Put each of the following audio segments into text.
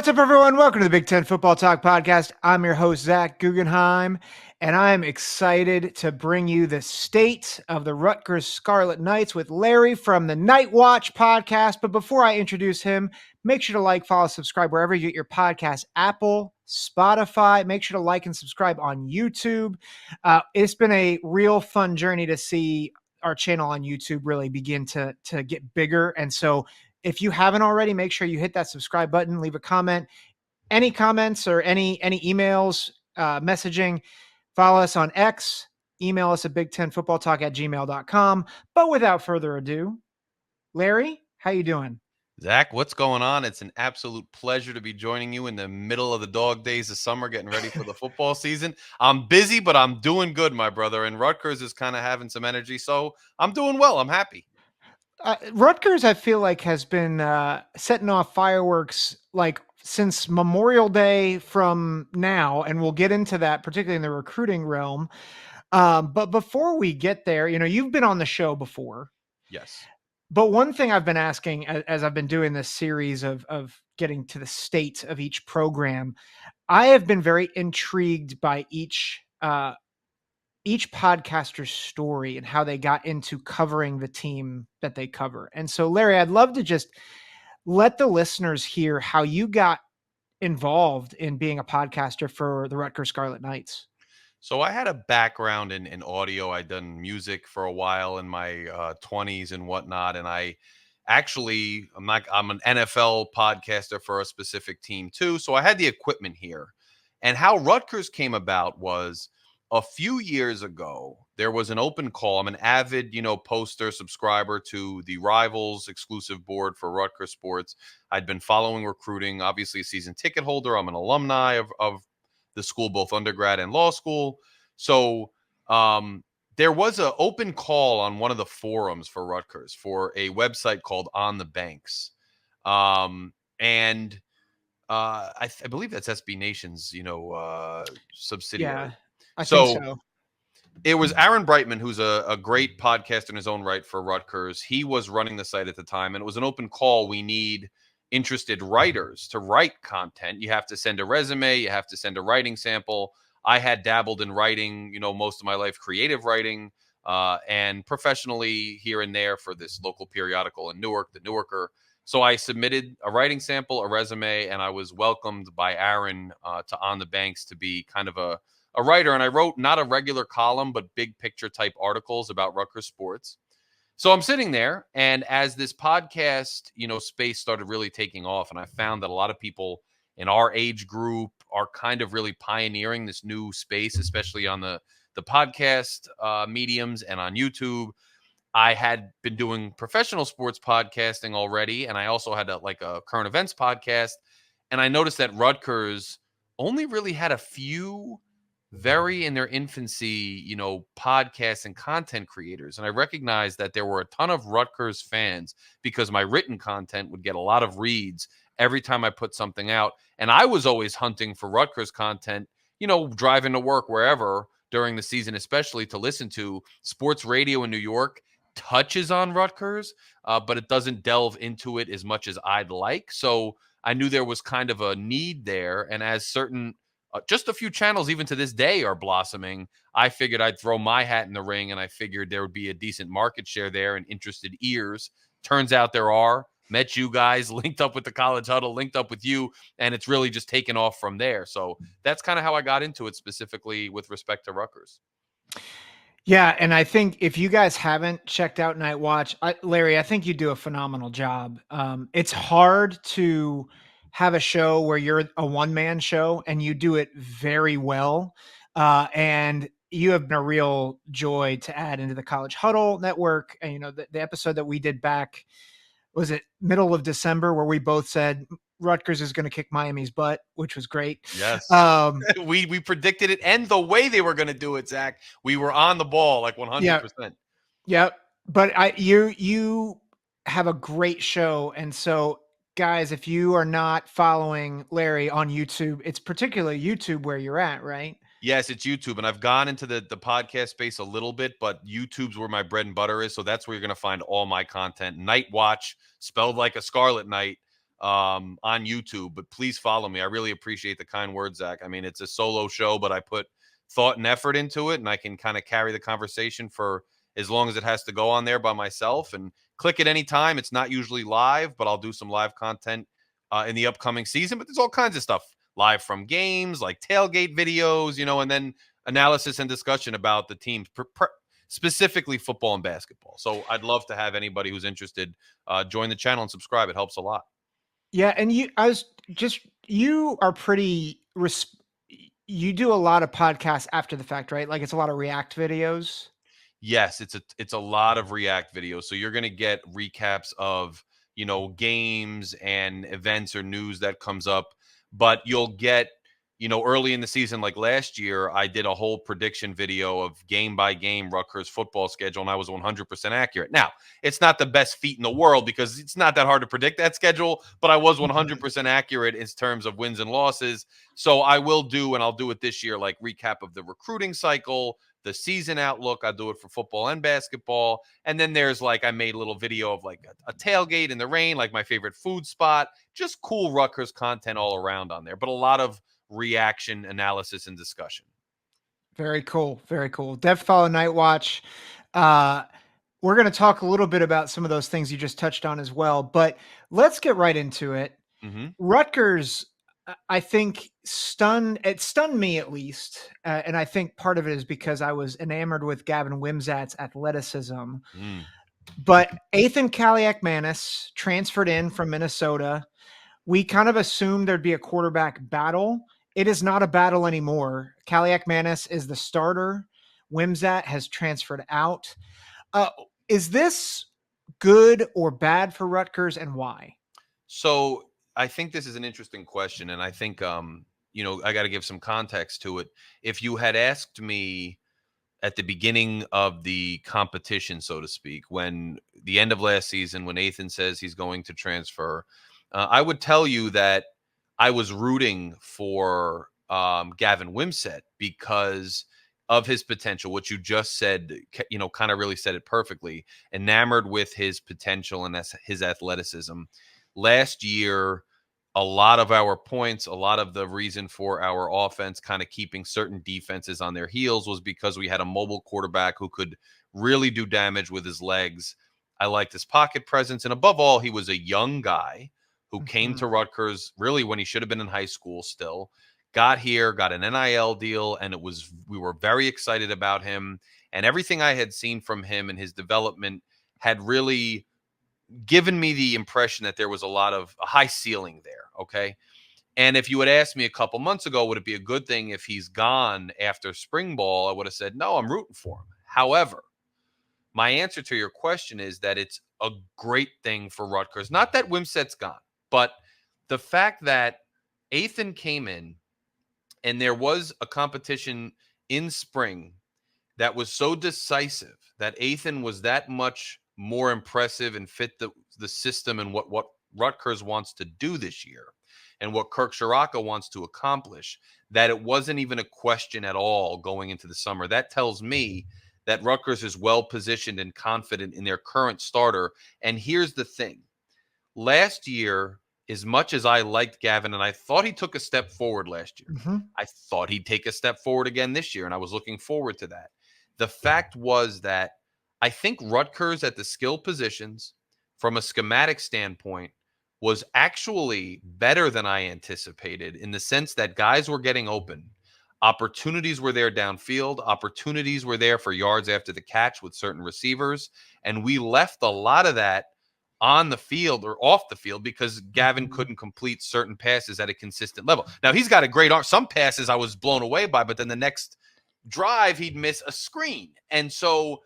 What's up, everyone? Welcome to the Big Ten Football Talk Podcast. I'm your host, Zach Guggenheim, and I'm excited to bring you the state of the Rutgers Scarlet Knights with Larry from the Night Watch podcast. But before I introduce him, make sure to like, follow, subscribe wherever you get your podcast, Apple, Spotify. Make sure to like and subscribe on YouTube. It's been a real fun journey to see our channel on YouTube really begin to get bigger. And so if you haven't already, make sure you hit that subscribe button, leave a comment. Any comments or any emails, messaging, follow us on X, email us at big10footballtalk@gmail.com. But without further ado, Larry, how you doing? Zach, what's going on? It's an absolute pleasure to be joining you in the middle of the dog days of summer, getting ready for the football season. I'm busy, but I'm doing good, my brother. And Rutgers is kind of having some energy, so I'm doing well. I'm happy. Rutgers, I feel like, has been setting off fireworks like since Memorial Day from now, and we'll get into that, particularly in the recruiting realm. But before we get there, you've been on the show before. Yes. But one thing I've been asking as I've been doing this series of getting to the state of each program, I have been very intrigued by each podcaster's story and how they got into covering the team that they cover. And so, Larry, I'd love to just let the listeners hear how you got involved in being a podcaster for the Rutgers Scarlet Knights. So I had a background in audio. I'd done music for a while in my 20s and whatnot. And I'm an NFL podcaster for a specific team too. So I had the equipment here. And how Rutgers came about was a few years ago, there was an open call. I'm an avid, poster subscriber to the Rivals exclusive board for Rutgers Sports. I'd been following recruiting, obviously a season ticket holder. I'm an alumni of the school, both undergrad and law school. So there was an open call on one of the forums for Rutgers for a website called On the Banks. And I believe that's SB Nation's, subsidiary. Yeah, I think so. It was Aaron Brightman, who's a great podcaster in his own right for Rutgers. He was running the site at the time, and it was an open call. We need interested writers to write content. You have to send a resume. You have to send a writing sample. I had dabbled in writing, most of my life, creative writing, and professionally here and there for this local periodical in Newark, the Newarker. So I submitted a writing sample, a resume, and I was welcomed by Aaron to On the Banks to be kind of a writer. And I wrote not a regular column, but big picture type articles about Rutgers sports. So I'm sitting there, and as this podcast, space started really taking off, and I found that a lot of people in our age group are kind of really pioneering this new space, especially on the podcast mediums and on YouTube. I had been doing professional sports podcasting already, and I also had a current events podcast, and I noticed that Rutgers only really had a few very in their infancy, podcasts and content creators. And I recognized that there were a ton of Rutgers fans because my written content would get a lot of reads every time I put something out. And I was always hunting for Rutgers content, driving to work wherever during the season, especially to listen to. Sports radio in New York touches on Rutgers, but it doesn't delve into it as much as I'd like. So I knew there was kind of a need there. And as certain just a few channels, even to this day, are blossoming, I figured I'd throw my hat in the ring, and I figured there would be a decent market share there and interested ears. Turns out there are. Met you guys, linked up with the College Huddle, linked up with you, and it's really just taken off from there. So that's kind of how I got into it, specifically with respect to Rutgers. Yeah, and I think if you guys haven't checked out Night Watch, Larry, I think you do a phenomenal job. It's hard to have a show where you're a one-man show, and you do it very well. And you have been a real joy to add into the College Huddle network. And, the episode that we did back, was it middle of December, where we both said Rutgers is going to kick Miami's butt, which was great. Yes. We predicted it, and the way they were going to do it, Zach. We were on the ball like 100%. Yeah. But you have a great show. And so, guys, if you are not following Larry on YouTube, it's particularly YouTube where you're at, right? Yes, it's YouTube. And I've gone into the podcast space a little bit, but YouTube's where my bread and butter is. So that's where you're going to find all my content. Night Watch, spelled like a Scarlet Knight. on YouTube. But please follow me. I really appreciate the kind words, Zach. I mean, it's a solo show, but I put thought and effort into it, and I can kind of carry the conversation for as long as it has to go on there by myself. And click at any time. It's not usually live, but I'll do some live content in the upcoming season. But there's all kinds of stuff live from games, like tailgate videos, and then analysis and discussion about the teams, specifically football and basketball. So I'd love to have anybody who's interested join the channel and subscribe. It helps a lot. Yeah, and you are pretty you do a lot of podcasts after the fact, right? Like it's a lot of react videos. Yes, it's a lot of React videos. So you're going to get recaps of, games and events or news that comes up, but you'll get, early in the season, like last year, I did a whole prediction video of game by game Rutgers football schedule, and I was 100% accurate. Now, it's not the best feat in the world because it's not that hard to predict that schedule, but I was 100% accurate in terms of wins and losses. So I'll do it this year, like recap of the recruiting cycle, the season outlook. I do it for football and basketball. And then there's I made a little video of a tailgate in the rain, like my favorite food spot, just cool Rutgers content all around on there, but a lot of reaction, analysis, and discussion. Very cool. Very cool. Dev follow Night Watch. We're going to talk a little bit about some of those things you just touched on as well, but let's get right into it. Mm-hmm. Rutgers, I think it stunned me at least. And I think part of it is because I was enamored with Gavin Wimsatt's athleticism. But Athan Kaliakmanis transferred in from Minnesota. We kind of assumed there'd be a quarterback battle. It is not a battle anymore. Kaliakmanis is the starter. Wimsatt has transferred out. Is this good or bad for Rutgers, and why? So I think this is an interesting question, and I think I got to give some context to it. If you had asked me at the beginning of the competition, so to speak, when the end of last season, when Athan says he's going to transfer, I would tell you that I was rooting for Gavin Wimsatt because of his potential, what you just said, kind of really said it perfectly, enamored with his potential and his athleticism. Last year, a lot of our points, a lot of the reason for our offense kind of keeping certain defenses on their heels was because we had a mobile quarterback who could really do damage with his legs. I liked his pocket presence. And above all, he was a young guy who came to Rutgers really when he should have been in high school still, got here, got an NIL deal, and we were very excited about him. And everything I had seen from him and his development had really given me the impression that there was a high ceiling there. Okay. And if you had asked me a couple months ago, would it be a good thing if he's gone after spring ball? I would have said, no, I'm rooting for him. However, my answer to your question is that it's a great thing for Rutgers. Not that Wimsatt's gone, but the fact that Athan came in and there was a competition in spring that was so decisive that Athan was that much more impressive and fit the system and what Rutgers wants to do this year and what Kirk Shiraka wants to accomplish, that it wasn't even a question at all going into the summer. That tells me that Rutgers is well positioned and confident in their current starter. And here's the thing. Last year, as much as I liked Gavin, and I thought he took a step forward last year, I thought he'd take a step forward again this year, and I was looking forward to that. The fact was that I think Rutgers at the skill positions, from a schematic standpoint, was actually better than I anticipated in the sense that guys were getting open. Opportunities were there downfield. Opportunities were there for yards after the catch with certain receivers. And we left a lot of that on the field or off the field because Gavin couldn't complete certain passes at a consistent level. Now, he's got a great arm. Some passes I was blown away by, but then the next drive, he'd miss a screen. And so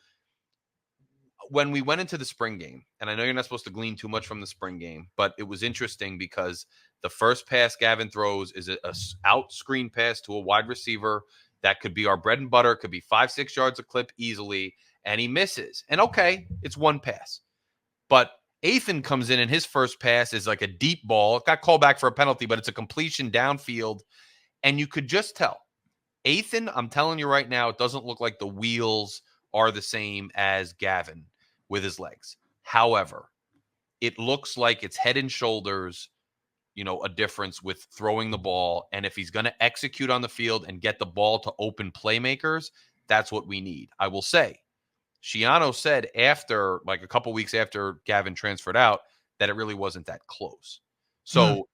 when we went into the spring game, and I know you're not supposed to glean too much from the spring game, but it was interesting because the first pass Gavin throws is a out screen pass to a wide receiver that could be our bread and butter, could be 5-6 yards a clip easily, and he misses. And okay, it's one pass. But Athan comes in and his first pass is like a deep ball. It got called back for a penalty, but it's a completion downfield. And you could just tell. Athan, I'm telling you right now, it doesn't look like the wheels are the same as Gavin with his legs. However, it looks like it's head and shoulders a difference with throwing the ball. And if he's going to execute on the field and get the ball to open playmakers, that's what we need. I will say, Schiano said after, like a couple weeks after Gavin transferred out, that it really wasn't that close. So,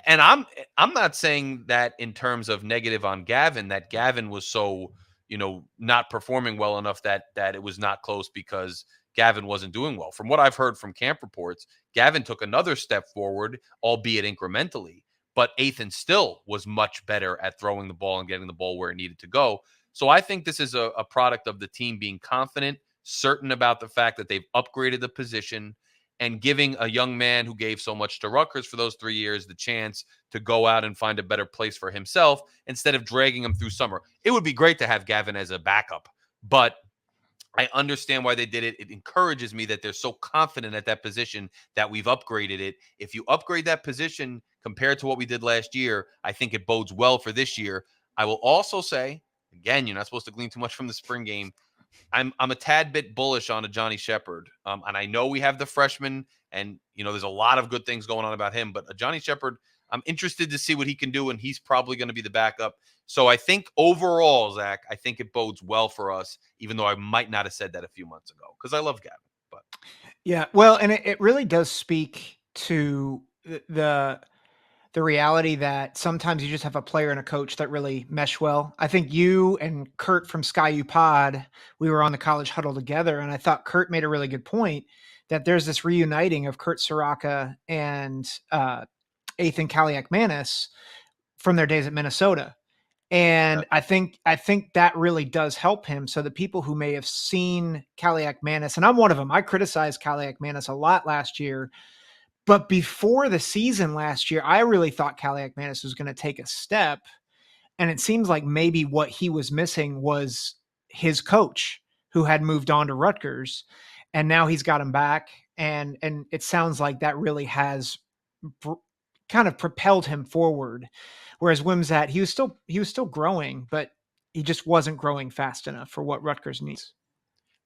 and I'm not saying that in terms of negative on Gavin, that Gavin was so, not performing well enough that it was not close because Gavin wasn't doing well. From what I've heard from camp reports, Gavin took another step forward, albeit incrementally, but Athan still was much better at throwing the ball and getting the ball where it needed to go. So I think this is a product of the team being confident, certain about the fact that they've upgraded the position, and giving a young man who gave so much to Rutgers for those 3 years the chance to go out and find a better place for himself instead of dragging him through summer. It would be great to have Gavin as a backup, but I understand why they did it. It encourages me that they're so confident at that position that we've upgraded it. If you upgrade that position compared to what we did last year, I think it bodes well for this year. I will also say, again, you're not supposed to glean too much from the spring game. I'm a tad bit bullish on a Johnny Shepard, and I know we have the freshman, and there's a lot of good things going on about him. But a Johnny Shepard, I'm interested to see what he can do, and he's probably going to be the backup. So I think overall, Zach, I think it bodes well for us, even though I might not have said that a few months ago because I love Gavin. But Yeah, well, and it really does speak to the reality that sometimes you just have a player and a coach that really mesh well. I think you and Kurt from Sky U Pod, we were on the college huddle together, and I thought Kurt made a really good point that there's this reuniting of Kurt Soraka and Athan Kaliakmanis from their days at Minnesota. And I think that really does help him. So the people who may have seen Kaliakmanis, and I'm one of them, I criticized Kaliakmanis a lot last year. But before the season last year, I really thought Kaliakmanis was going to take a step. And it seems like maybe what he was missing was his coach who had moved on to Rutgers. And now he's got him back. And it sounds like that really has kind of propelled him forward. Whereas Wimsatt, he was still growing, but he just wasn't growing fast enough for what Rutgers needs.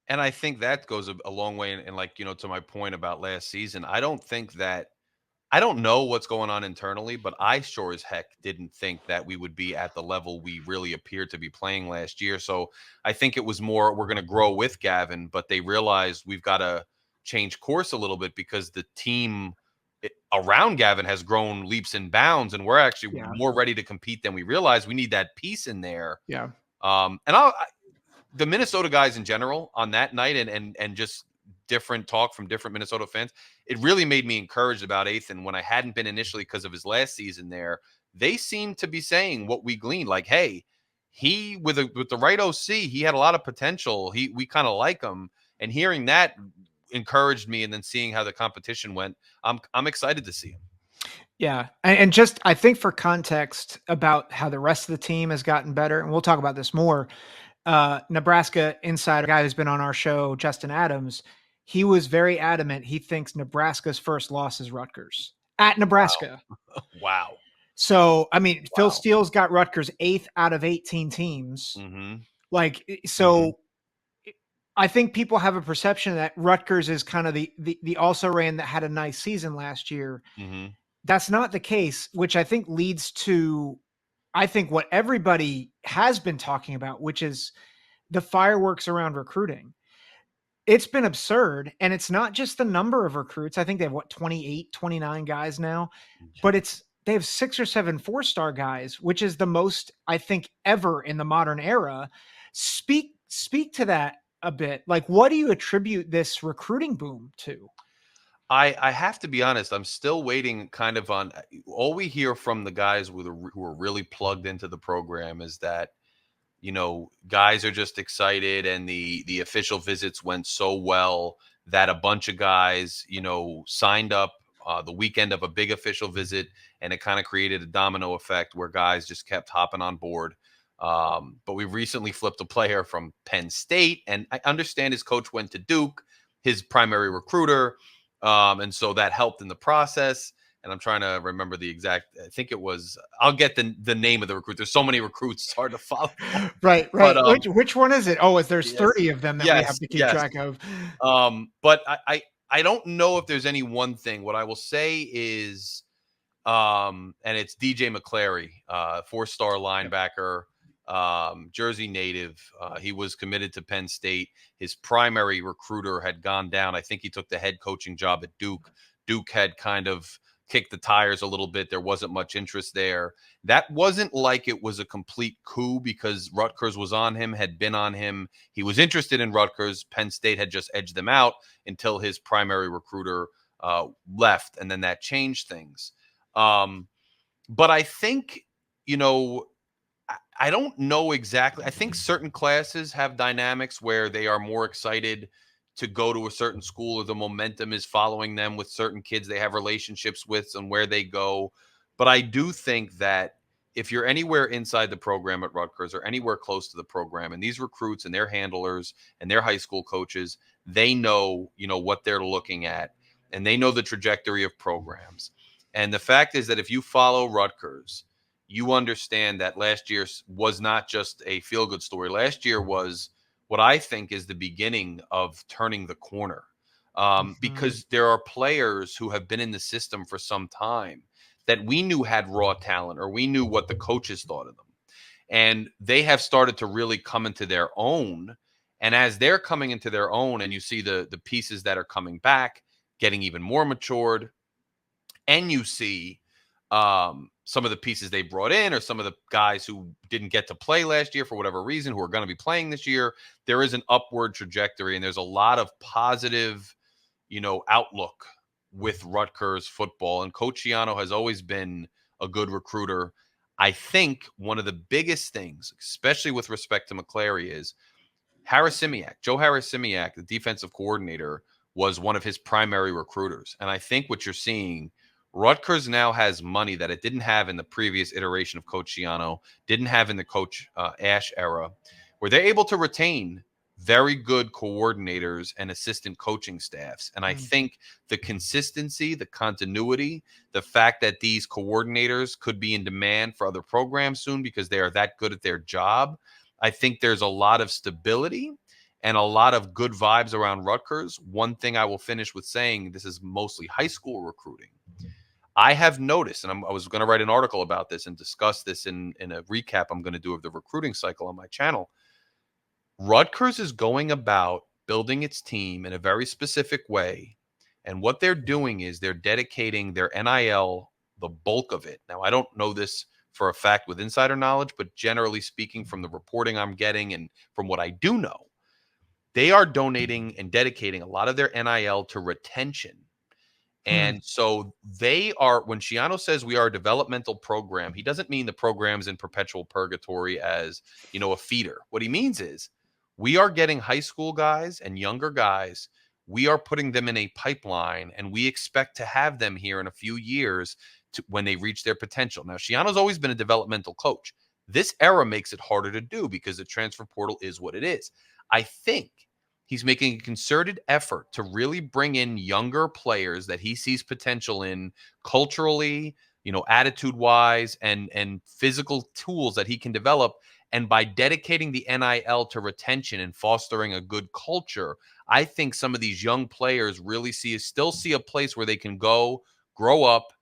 And I think that goes a long way. And like, to my point about last season, I don't know what's going on internally, but I sure as heck didn't think that we would be at the level we really appeared to be playing last year. So I think it was more, we're going to grow with Gavin, but they realized we've got to change course a little bit because the team around Gavin has grown leaps and bounds, and we're actually more ready to compete than we realize. We need that piece in there. Yeah. The Minnesota guys in general on that night and just different talk from different Minnesota fans, it really made me encouraged about Athan when I hadn't been initially because of his last season there. They seemed to be saying what we gleaned, like, hey, he with the right OC, he had a lot of potential. We kind of like him, and hearing that encouraged me. And then seeing how the competition went, I'm excited to see him. Yeah. And just, I think for context about how the rest of the team has gotten better, and we'll talk about this more, Nebraska insider guy who's been on our show, Justin Adams, he was very adamant. He thinks Nebraska's first loss is Rutgers at Nebraska. Wow. So, I mean, Phil Steele's got Rutgers 8th out of 18 teams. Mm-hmm. I think people have a perception that Rutgers is kind of the also-ran that had a nice season last year. Mm-hmm. That's not the case, which I think leads to, I think, what everybody has been talking about, which is the fireworks around recruiting. It's been absurd, and it's not just the number of recruits. I think they have 28, 29 guys now, but they have 6 or 7 4-star guys, which is the most, I think, ever in the modern era. Speak to that a bit. Like, what do you attribute this recruiting boom to? I have to be honest. I'm still waiting kind of on all we hear from the guys who are really plugged into the program is that, guys are just excited, and the official visits went so well that a bunch of guys, signed up the weekend of a big official visit, and it kind of created a domino effect where guys just kept hopping on board. But we recently flipped a player from Penn State, and I understand his coach went to Duke, his primary recruiter. And so that helped in the process. And I'm trying to remember the exact, I think it was, I'll get the name of the recruit. There's so many recruits, it's hard to follow. Right. But, which one is it? Oh, there's 30 of them that we have to keep track of. But I don't know if there's any one thing. What I will say is And it's DJ McClary, 4-star linebacker, Jersey native. He was committed to Penn State. His primary recruiter had gone down. I think he took the head coaching job at Duke. Duke had kind of kicked the tires a little bit. There wasn't much interest there. That wasn't like it was a complete coup because Rutgers was on him, had been on him. He was interested in Rutgers. Penn State had just edged them out until his primary recruiter left, and then that changed things. But I think, you know, I don't know exactly. I think certain classes have dynamics where they are more excited to go to a certain school or the momentum is following them with certain kids they have relationships with and where they go. But I do think that if you're anywhere inside the program at Rutgers or anywhere close to the program, and these recruits and their handlers and their high school coaches, they know, what they're looking at, and they know the trajectory of programs. And the fact is that if you follow Rutgers, you understand that last year was not just a feel-good story. Last year was what I think is the beginning of turning the corner, because there are players who have been in the system for some time that we knew had raw talent, or we knew what the coaches thought of them. And they have started to really come into their own. And as they're coming into their own, and you see the pieces that are coming back, getting even more matured, and you see some of the pieces they brought in, or some of the guys who didn't get to play last year for whatever reason, who are going to be playing this year, there is an upward trajectory, and there's a lot of positive, outlook with Rutgers football. And Coach Schiano has always been a good recruiter. I think one of the biggest things, especially with respect to McClary, is Joe Harris-Simiak, the defensive coordinator, was one of his primary recruiters. And I think what you're seeing, Rutgers now has money that it didn't have in the previous iteration of Coach Schiano, didn't have in the Coach Ash era, where they're able to retain very good coordinators and assistant coaching staffs. And I think the consistency, the continuity, the fact that these coordinators could be in demand for other programs soon because they are that good at their job, I think there's a lot of stability and a lot of good vibes around Rutgers. One thing I will finish with saying, this is mostly high school recruiting. I have noticed, and I was going to write an article about this and discuss this in a recap I'm going to do of the recruiting cycle on my channel. Rutgers is going about building its team in a very specific way. And what they're doing is they're dedicating their NIL, the bulk of it. Now, I don't know this for a fact with insider knowledge, but generally speaking, from the reporting I'm getting and from what I do know, they are donating and dedicating a lot of their NIL to retention. And so they are, when Schiano says we are a developmental program, he doesn't mean the program's in perpetual purgatory as, a feeder. What he means is we are getting high school guys and younger guys. We are putting them in a pipeline, and we expect to have them here in a few years when they reach their potential. Now, Schiano's always been a developmental coach. This era makes it harder to do because the transfer portal is what it is. I think he's making a concerted effort to really bring in younger players that he sees potential in culturally, attitude-wise, and physical tools that he can develop. And by dedicating the NIL to retention and fostering a good culture, I think some of these young players really still see a place where they can go, grow up,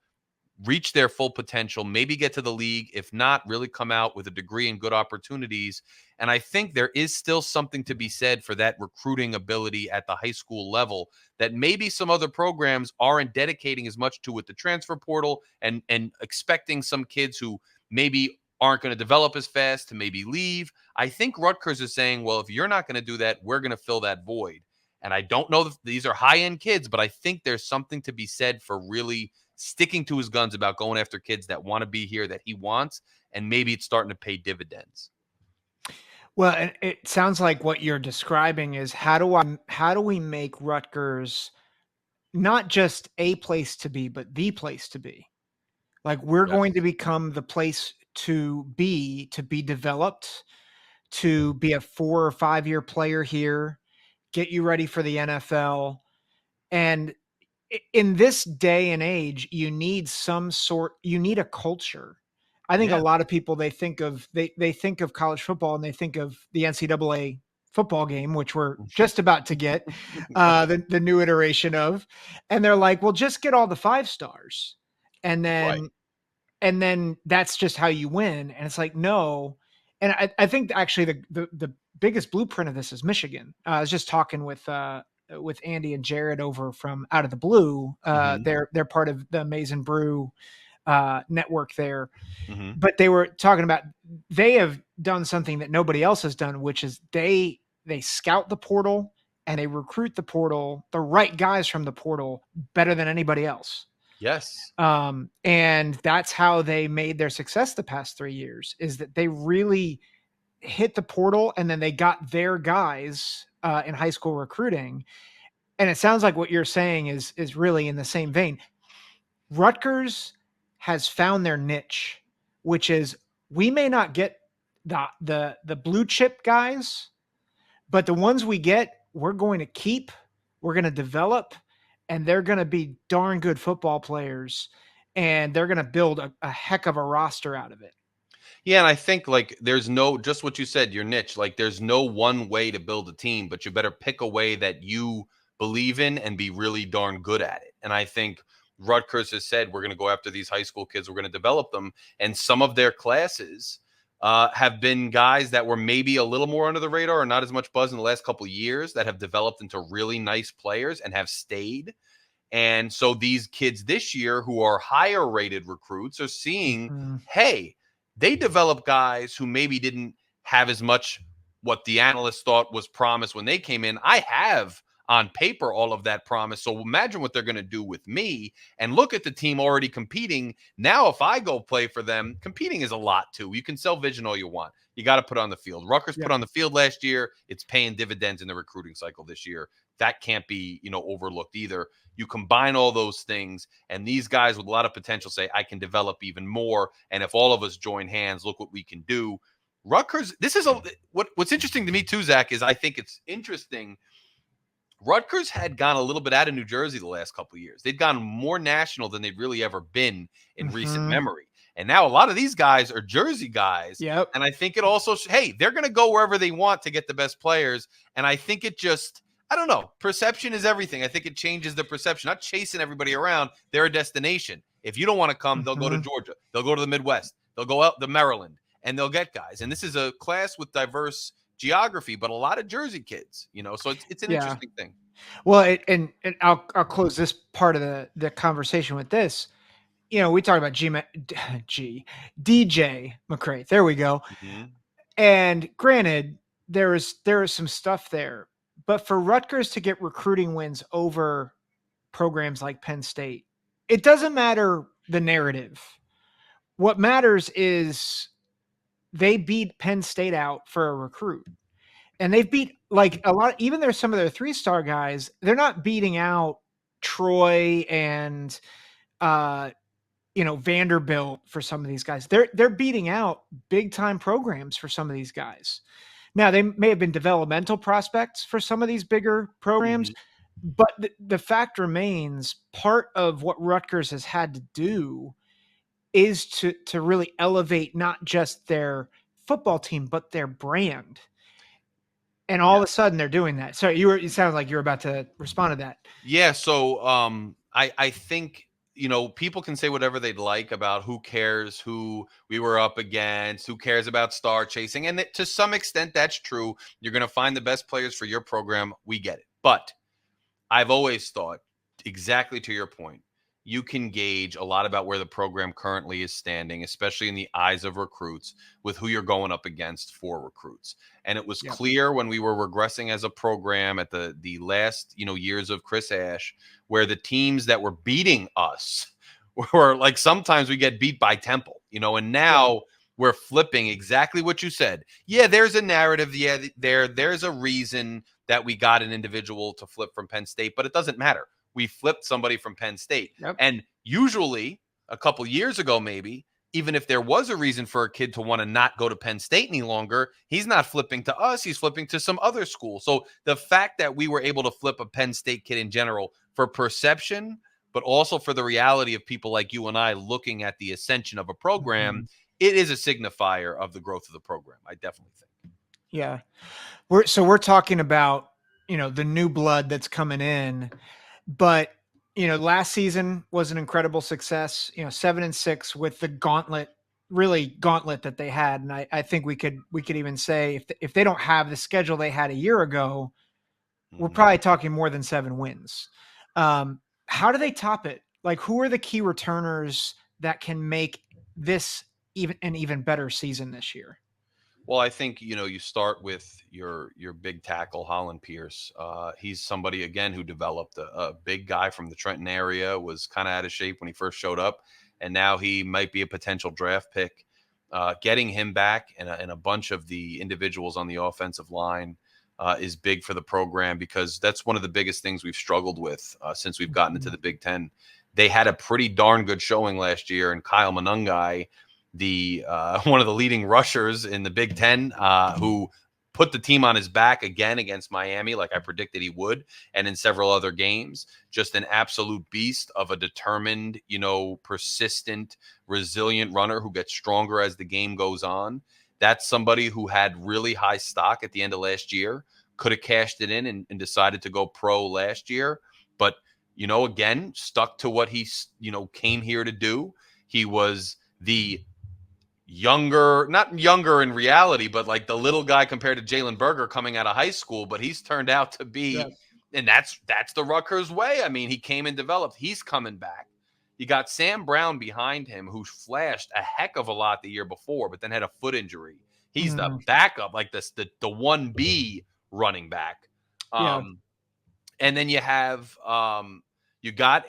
reach their full potential, maybe get to the league, if not, really come out with a degree and good opportunities. And I think there is still something to be said for that recruiting ability at the high school level that maybe some other programs aren't dedicating as much to with the transfer portal, and expecting some kids who maybe aren't going to develop as fast to maybe leave. I think Rutgers is saying, well, if you're not going to do that, we're going to fill that void. And I don't know if these are high-end kids, but I think there's something to be said for really sticking to his guns about going after kids that want to be here, that he wants, and maybe it's starting to pay dividends. Well, and it sounds like what you're describing is how do we make Rutgers not just a place to be, but the place to be? Like, we're going to become the place to be developed, to be a 4 or 5 year player here, get you ready for the NFL. And in this day and age, you need a culture. I think a lot of people, they think of college football and they think of the NCAA football game, which we're just about to get the new iteration of. And they're like, well, just get all the 5 stars. and Right. then that's just how you win. And it's like, no. And I think actually the biggest blueprint of this is Michigan. I was just talking with Andy and Jared over from Out of the Blue. Hmm. They're part of the Amazing Brew network there. Hmm. But they were talking about, they have done something that nobody else has done, which is they scout the portal and they recruit the portal, the right guys from the portal, better than anybody else. Yes. And that's how they made their success the past 3 years, is that they really hit the portal and then they got their guys in high school recruiting. And it sounds like what you're saying is really in the same vein. Rutgers has found their niche, which is, we may not get the blue chip guys, but the ones we get, we're going to keep, we're going to develop, and they're going to be darn good football players, and they're going to build a heck of a roster out of it. Yeah, and I think like there's no, just what you said, your niche. Like there's no one way to build a team, but you better pick a way that you believe in and be really darn good at it. And I think Rutgers has said we're going to go after these high school kids, we're going to develop them, and some of their classes have been guys that were maybe a little more under the radar or not as much buzz in the last couple of years that have developed into really nice players and have stayed. And so these kids this year who are higher rated recruits are seeing, Mhm. hey, they develop guys who maybe didn't have as much what the analysts thought was promise when they came in. I have on paper all of that promise. So imagine what they're going to do with me, and look at the team already competing. Now, if I go play for them, competing is a lot too. You can sell vision all you want. You got to put on the field. Rutgers put Yep. on the field last year. It's paying dividends in the recruiting cycle this year. That can't be, overlooked either. You combine all those things, and these guys with a lot of potential say, I can develop even more. And if all of us join hands, look what we can do. Rutgers, this is what's interesting to me too, Zach, is I think it's interesting. Rutgers had gone a little bit out of New Jersey the last couple of years. They'd gone more national than they'd really ever been in recent Mhm. memory. And now a lot of these guys are Jersey guys. Yep. And I think it also, hey, they're going to go wherever they want to get the best players. And I think it just, I don't know, perception is everything. I think it changes the perception, not chasing everybody around. They're a destination. If you don't want to come, they'll go to Mhm. Georgia. They'll go to the Midwest. They'll go out to Maryland, and they'll get guys. And this is a class with diverse geography, but a lot of Jersey kids, so it's an Yeah. interesting thing. Well, and I'll close this part of the conversation with this. We talked about DJ McCray. There we go. Mm-hmm. And granted, there is some stuff there, but for Rutgers to get recruiting wins over programs like Penn State, it doesn't matter the narrative. What matters is they beat Penn State out for a recruit. And they've beat, like, a lot, even there's some of their 3-star guys, they're not beating out Troy and Vanderbilt for some of these guys. They're beating out big time programs for some of these guys. Now, they may have been developmental prospects for some of these bigger programs, Mm-hmm. but the fact remains, part of what Rutgers has had to do is to really elevate not just their football team, but their brand. And all of a sudden they're doing that. So it sounds like you're about to respond to that. Yeah, so I think people can say whatever they'd like about who cares who we were up against, who cares about star chasing, and to some extent that's true. You're going to find the best players for your program. We get it, but I've always thought, exactly to your point, you can gauge a lot about where the program currently is standing, especially in the eyes of recruits, with who you're going up against for recruits. And it was Yep. clear when we were regressing as a program at the last years of Chris Ash, where the teams that were beating us were like, sometimes we get beat by Temple, and now we're flipping exactly what you said. Yeah, there's a narrative. Yeah, there's a reason that we got an individual to flip from Penn State, but it doesn't matter. We flipped somebody from Penn State. Yep. And usually a couple years ago, maybe, even if there was a reason for a kid to want to not go to Penn State any longer, he's not flipping to us. He's flipping to some other school. So the fact that we were able to flip a Penn State kid in general for perception, but also for the reality of people like you and I looking at the ascension of a program, it is a signifier of the growth of the program. I definitely think. Yeah. We're talking about, the new blood that's coming in, but Last season was an incredible success. 7-6 with the gauntlet that they had, and I think we could even say if they don't have the schedule they had a year ago, we're Mhm. probably talking more than 7 wins. How do they top it? Like, who are the key returners that can make this even an even better season this year? Well, I think you start with your big tackle Holland Pierce. He's somebody again who developed a big guy from the Trenton area. Was kind of out of shape when he first showed up, and now he might be a potential draft pick. Getting him back and a bunch of the individuals on the offensive line is big for the program because that's one of the biggest things we've struggled with since we've gotten into the Big Ten. They had a pretty darn good showing last year, and Kyle Monungai, the one of the leading rushers in the Big Ten, who put the team on his back again against Miami, like I predicted he would, and in several other games. Just an absolute beast of a determined, persistent, resilient runner who gets stronger as the game goes on. That's somebody who had really high stock at the end of last year, could have cashed it in and decided to go pro last year, but again, stuck to what he came here to do. He was the younger, not younger in reality, but like the little guy compared to Jalen Berger coming out of high school, but he's turned out to Yeah. be, and that's the Rutgers way. I mean, he came and developed. He's coming back. You got Sam Brown behind him, who flashed a heck of a lot the year before, but then had a foot injury. He's the Mm, backup, like the 1B running back. yeah. Um, and then you got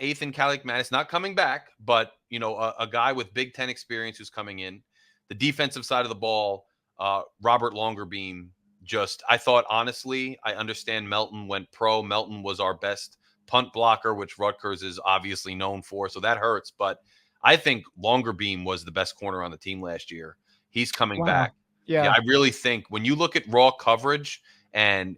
Athan Kaliakmanis not coming back, but a guy with Big Ten experience who's coming in. The defensive side of the ball, Robert Longerbeam. I thought honestly, I understand Melton went pro. Melton was our best punt blocker, which Rutgers is obviously known for, so that hurts. But I think Longerbeam was the best corner on the team last year. He's coming Wow. back. Yeah, Yeah. I really think when you look at raw coverage and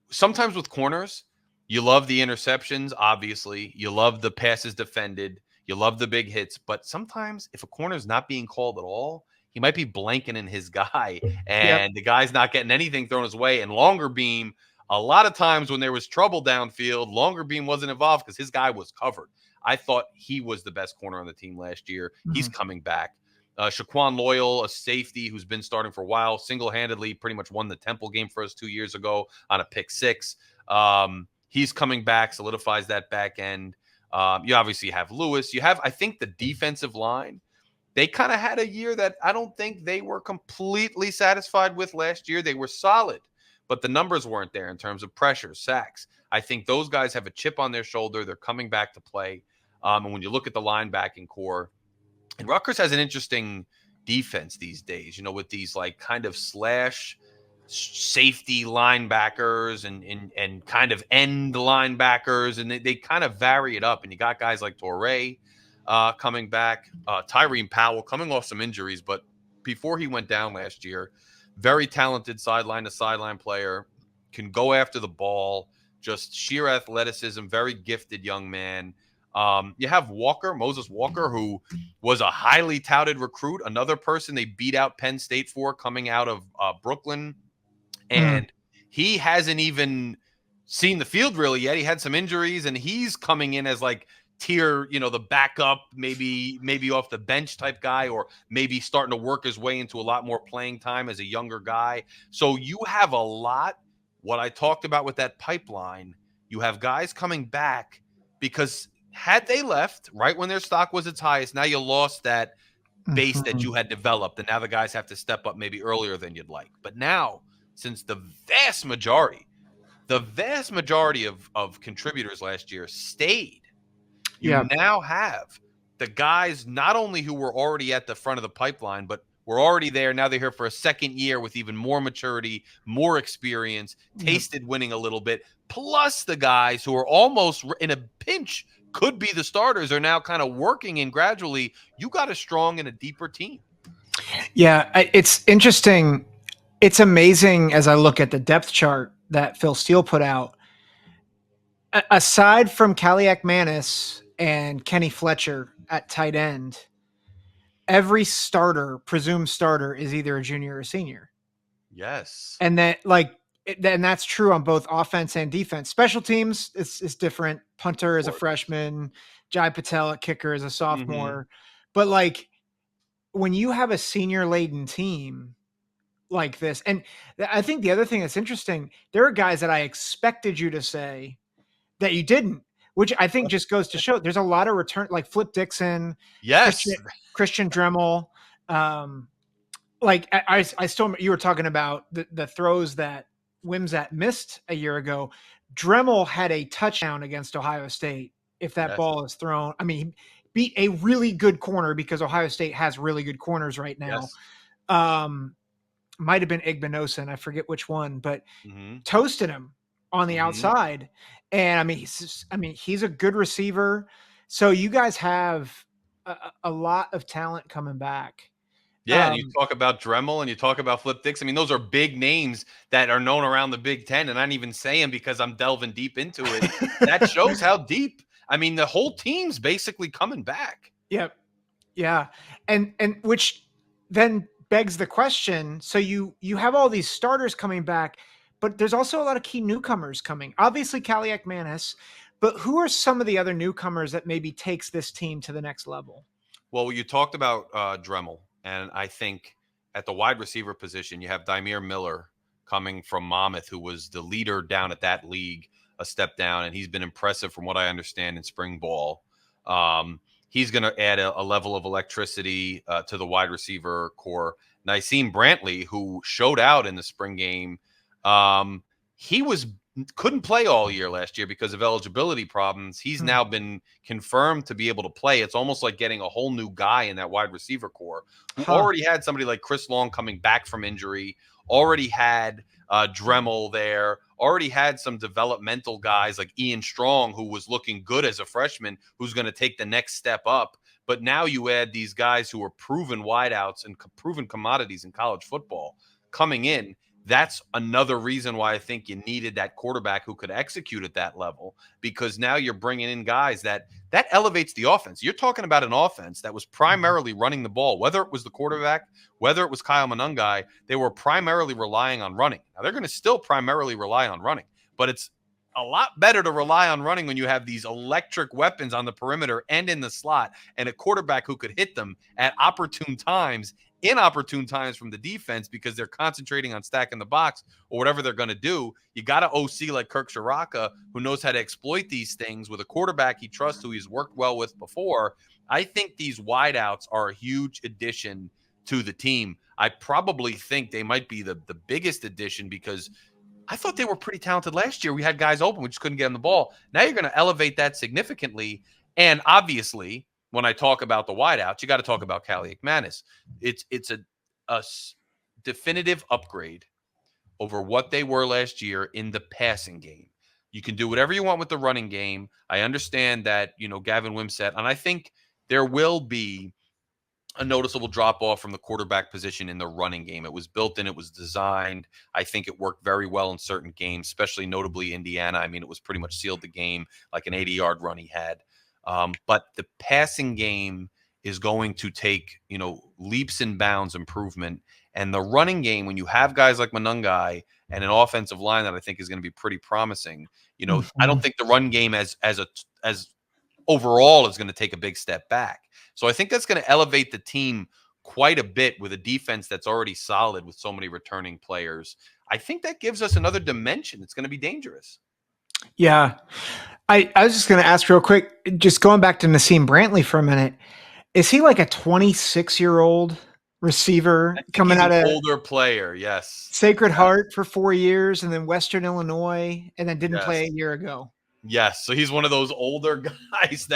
sometimes with corners, you love the interceptions, obviously. You love the passes defended. You love the big hits. But sometimes if a corner is not being called at all, he might be blanking in his guy Yep. and the guy's not getting anything thrown his way. And Longer Beam, a lot of times when there was trouble downfield, Longer Beam wasn't involved because his guy was covered. I thought he was the best corner on the team last year. He's Mhm. coming back. Shaquan Loyal, a safety who's been starting for a while, single-handedly pretty much won the Temple game for us 2 years ago on a pick six. He's coming back, solidifies that back end. You obviously have Lewis. You have, I think, the defensive line. They kind of had a year that I don't think they were completely satisfied with last year. They were solid, but the numbers weren't there in terms of pressure, sacks. I think those guys have a chip on their shoulder. They're coming back to play. And when you look at the linebacking core, and Rutgers has an interesting defense these days, with these like kind of slash safety linebackers and kind of end linebackers, and they kind of vary it up. And you got guys like Torrey coming back, Tyreen Powell coming off some injuries, but before he went down last year, very talented sideline to sideline player, can go after the ball, just sheer athleticism, very gifted young man. You have Moses Walker, who was a highly touted recruit, another person they beat out Penn State for coming out of Brooklyn. Mm. And he hasn't even seen the field really yet. He had some injuries, and he's coming in as like tier, the backup, maybe off the bench type guy, or maybe starting to work his way into a lot more playing time as a younger guy. So you have a lot. What I talked about with that pipeline, you have guys coming back because had they left right when their stock was its highest, now you lost that base that Mhm. you had developed, and now the guys have to step up maybe earlier than you'd like. But now, since the vast majority of contributors last year stayed, you Yeah. now have the guys not only who were already at the front of the pipeline, but were already there. Now they're here for a second year with even more maturity, more experience, Yep. tasted winning a little bit, plus the guys who are almost in a pinch could be the starters are now kind of working in gradually. You got a strong and a deeper team. Yeah. It's interesting. It's amazing as I look at the depth chart that Phil Steele put out. Aside from Manis and Kenny Fletcher at tight end, every presumed starter, is either a junior or a senior. Yes. And that, like, And that's true on both offense and defense. Special teams is different. Punter Of is a course. freshman, Jai Patel at kicker is a Hmm. sophomore. But like when you have a senior laden team like this, and I think the other thing that's interesting, there are guys that I expected you to say that you didn't, which I think just goes to show there's a lot of return, like Flip Dixon, Christian Yes. Christian Dremel. Um, like I still, you were talking about the throws that Wimsatt missed a year ago. Dremel had a touchdown against Ohio State. If that Yes. ball is thrown, I mean, he beat a really good corner because Ohio State has really good corners right now. Yes. Um, might have been Igbinosa, I forget which one, but Hmm. toasted him on the Hmm. outside. And he's a good receiver. So you guys have a lot of talent coming back. Yeah, and you Um, talk about Dremel and you talk about Flip Dix. I mean, those are big names that are known around the Big Ten, and I don't even say them because I'm delving deep into it. That shows how deep. I mean, the whole team's basically coming back. yep. Yeah. And which then begs the question. So you have all these starters coming back, but there's also a lot of key newcomers coming. Obviously Kaliakmanis, but who are some of the other newcomers that maybe takes this team to the next level? Well, you talked about Dremel, and I think at the wide receiver position, you have Dymere Miller coming from Monmouth, who was the leader down at that league, a step down, and he's been impressive from what I understand in spring ball. He's going to add a level of electricity to the wide receiver core. Nyseem Brantley, who showed out in the spring game, he was couldn't play all year last year because of eligibility problems. He's Hmm. now been confirmed to be able to play. It's almost like getting a whole new guy in that wide receiver core who Huh. already had somebody like Chris Long coming back from injury, already had Dremel there, already had some developmental guys like Ian Strong, who was looking good as a freshman, who's going to take the next step up. But now you add these guys who are proven wideouts and proven commodities in college football coming in. That's another reason why I think you needed that quarterback who could execute at that level, because now you're bringing in guys that elevates the offense. You're talking about an offense that was primarily running the ball, whether it was the quarterback, whether it was Kyle Monangai, they were primarily relying on running. Now they're going to still primarily rely on running, but it's a lot better to rely on running when you have these electric weapons on the perimeter and in the slot and a quarterback who could hit them at opportune times, inopportune times from the defense because they're concentrating on stacking the box or whatever they're going to do. You got an OC like Kirk Shiraka who knows how to exploit these things with a quarterback he trusts who he's worked well with before. I think these wideouts are a huge addition to the team. I probably think they might be the biggest addition because I thought they were pretty talented last year. We had guys open, we just couldn't get them the ball. Now you're going to elevate that significantly. And obviously, when I talk about the wideouts, you got to talk about Kaliakmanis. It's a definitive upgrade over what they were last year in the passing game. You can do whatever you want with the running game. I understand that, Gavin Wimsatt, and I think there will be a noticeable drop off from the quarterback position in the running game. It was built in, it was designed. I think it worked very well in certain games, especially notably Indiana. I mean, it was pretty much sealed the game, like an 80-yard run he had. But the passing game is going to take, leaps and bounds improvement. And the running game, when you have guys like Monangai and an offensive line that I think is going to be pretty promising, I don't Mhm. think the run game as overall is going to take a big step back. So I think that's going to elevate the team quite a bit with a defense that's already solid with so many returning players. I think that gives us another dimension. It's going to be dangerous. Yeah. I was just going to ask real quick, just going back to Nassim Brantley for a minute. Is he like a 26-year-old I receiver think coming he's an out of older player. Yes. Sacred Yes. Heart for 4 years and then Western Illinois and then didn't play a Yes. year ago? Yes. So he's one of those older guys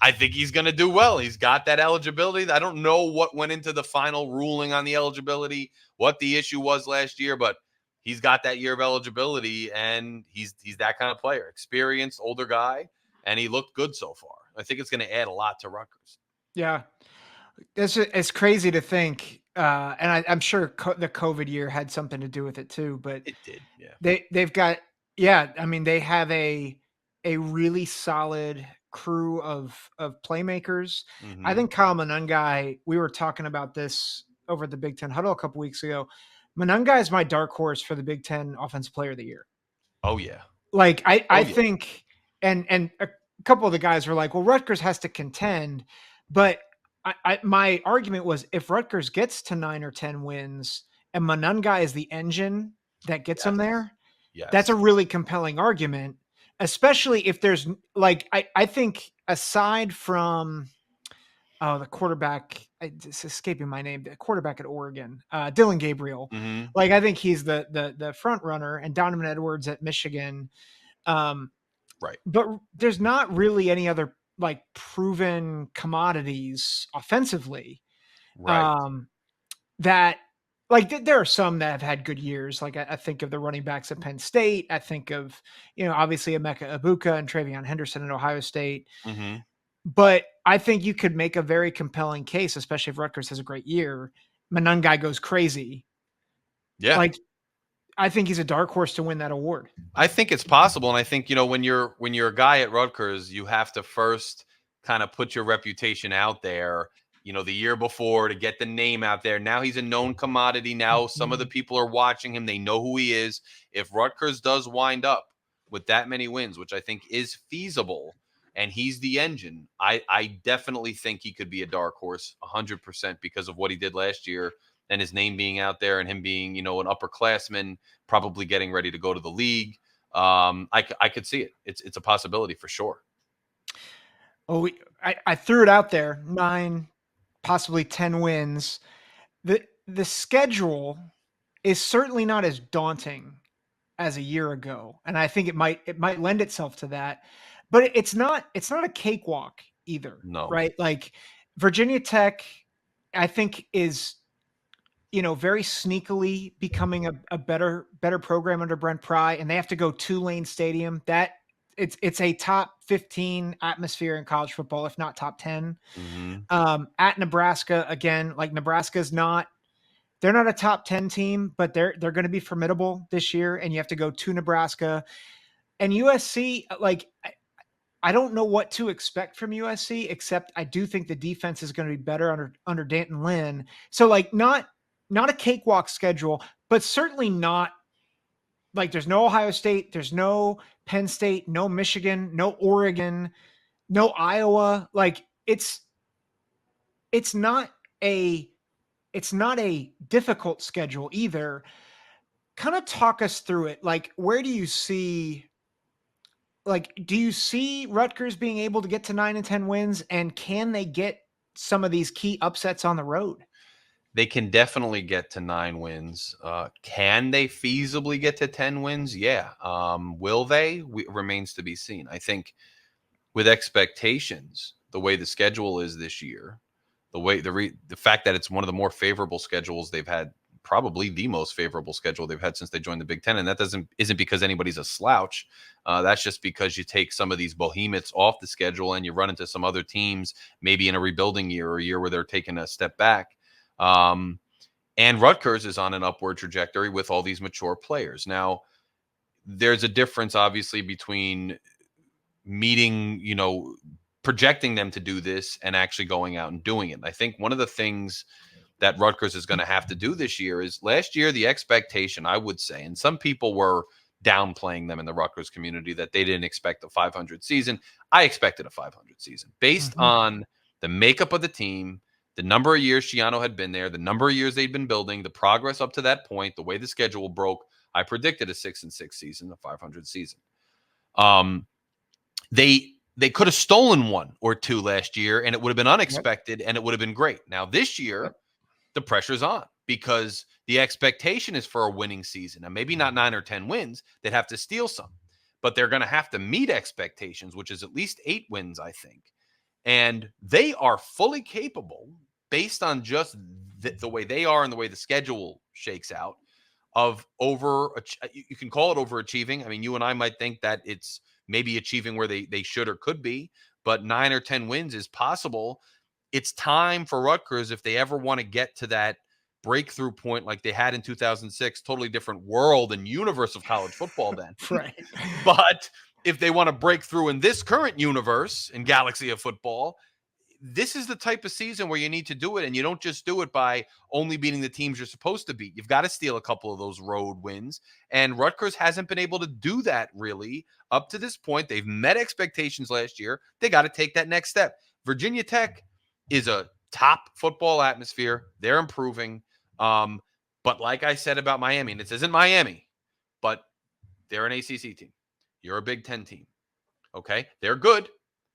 I think he's going to do well. He's got that eligibility. I don't know what went into the final ruling on the eligibility, what the issue was last year, but he's got that year of eligibility and he's that kind of player, experienced, older guy, and he looked good so far. I think it's going to add a lot to Rutgers. Yeah. It's crazy to think, and I'm sure the COVID year had something to do with it too, but It did. Yeah. they've got, yeah, I mean, they have a really solid crew of playmakers. I Mm-hmm. think Kyle Monangai, we were talking about this over at the Big Ten Huddle a couple weeks ago. Monangai is my dark horse for the Big Ten Offensive Player of the Year. Oh yeah. Like I Oh yeah. think, and a couple of the guys were like, well, Rutgers has to contend, but my argument was if Rutgers gets to 9 or 10 wins and Monangai is the engine that gets them Yes. there, that's a Yes. really compelling argument, especially if there's like I think aside from the quarterback, it's escaping my name, the quarterback at Oregon, Dylan Gabriel. Hmm. Like I think he's the front runner, and Donovan Edwards at Michigan. Um, Right. but there's not really any other like proven commodities offensively. Right. Um, that like there are some that have had good years. Like I think of the running backs at Penn State. I think of obviously Emeka Ibuka and Travion Henderson at Ohio State. Hmm. But I think you could make a very compelling case, especially if Rutgers has a great year. Monangai goes crazy. Yeah. Like I think he's a dark horse to win that award. I think it's possible, and I think when you're a guy at Rutgers, you have to first kind of put your reputation out there. The year before to get the name out there. Now he's a known commodity. Now some of the Mhm. people are watching him. They know who he is. If Rutgers does wind up with that many wins, which I think is feasible, and he's the engine, I definitely think he could be a dark horse 100% because of what he did last year and his name being out there and him being, an upperclassman, probably getting ready to go to the league. I could see it. It's a possibility for sure. Oh, I threw it out there. 9, possibly 10 wins. The schedule is certainly not as daunting as a year ago, and I think it might lend itself to that. But it's not a cakewalk either, No. right? Like Virginia Tech, I think is very sneakily becoming a better program under Brent Pry, and they have to go Tulane Stadium. That it's a top 15 atmosphere in college football, if not top 10. Mm-hmm. At Nebraska again, like Nebraska's not they're not a top 10 team, but they're going to be formidable this year, and you have to go to Nebraska and USC. Like I don't know what to expect from USC, except I do think the defense is going to be better under Danton Lynn. So like not a cakewalk schedule, but certainly not like there's no Ohio State, there's no Penn State, no Michigan, no Oregon, no Iowa. Like it's not a it's not a difficult schedule either. Kind of talk us through it. Like do you see Rutgers being able to get to 9 and 10 wins, and can they get some of these key upsets on the road? They can definitely get to 9 wins. Can they feasibly get to 10 wins? Yeah. Will they? Remains to be seen. I think with expectations, the way the schedule is this year, the fact that it's one of the more favorable schedules they've had, probably the most favorable schedule they've had since they joined the Big Ten, and that isn't because anybody's a slouch. That's just because you take some of these behemoths off the schedule and you run into some other teams, maybe in a rebuilding year or a year where they're taking a step back. And Rutgers is on an upward trajectory with all these mature players. Now, there's a difference, obviously, between meeting, projecting them to do this and actually going out and doing it. I think one of the things that Rutgers is going to have to do this year is last year, the expectation, I would say, and some people were downplaying them in the Rutgers community that they didn't expect a 500 season. I expected a 500 season based on the makeup of the team, the number of years Schiano had been there, the number of years they'd been building, the progress up to that point, the way the schedule broke. I predicted a 6-6 season, a 500 season. They could have stolen one or two last year, and it would have been unexpected, and it would have been great. Now this year, the pressure's on because the expectation is for a winning season, and maybe not 9 or 10 wins. They'd have to steal some, but they're going to have to meet expectations, which is at least 8 wins, I think. And they are fully capable, based on just the way they are and the way the schedule shakes out, of you can call it overachieving. I mean, you and I might think that it's maybe achieving where they should or could be, but 9 or 10 wins is possible. It's time for Rutgers, if they ever want to get to that breakthrough point like they had in 2006, totally different world and universe of college football then. Right. But if they want to break through in this current universe and galaxy of football, this is the type of season where you need to do it, and you don't just do it by only beating the teams you're supposed to beat. You've got to steal a couple of those road wins, and Rutgers hasn't been able to do that really up to this point. They've met expectations last year. They got to take that next step. Virginia Tech is a top football atmosphere. They're improving. But like I said about Miami, and this isn't Miami, but they're an ACC team. You're a Big Ten team. Okay? They're good,